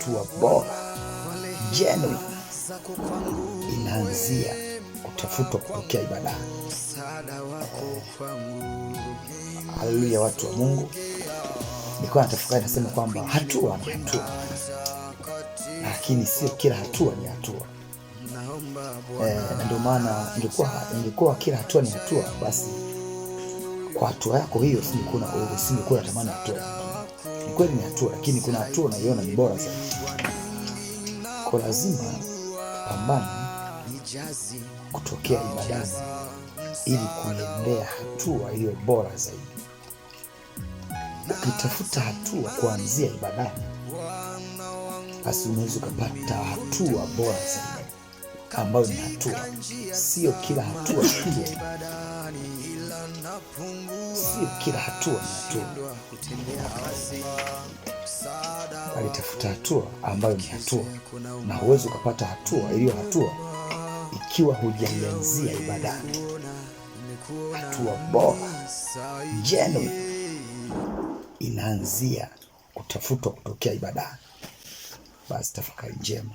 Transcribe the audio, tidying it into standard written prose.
hatua bora genuine inaanzia kutafutwa kutokea ibadani. Haleluya, watu wa Mungu. Nilikuwa natafakari nasema kwamba hatua ni hatua, lakini sio kila hatua ni hatua. Na ndio maana ingekuwa kila hatua ni hatua, basi kwa hatua yako hiyo usingekuwa unatamani hatua. Ni kweli ni hatua, lakini kuna hatua unaiona ni bora zaidi. Kwa lazima pambane kutokea ibadani ili kuendea hatua iliyo bora zaidi. Ukitafuta hatua kuanzia ibadani, basi unaweza ukapata hatua bora zaidi, ambayo ni hatua. Sio kila hatua ni hatua. Sio kila hatua ni hatua. Alitafuta hatua ambayo ni hatua, na huwezi ukapata hatua iliyo hatua ikiwa hujaianzia ibadani. Hatua bora genuine inaanzia kutafutwa kutokea ibadani. Basi tafakari njema.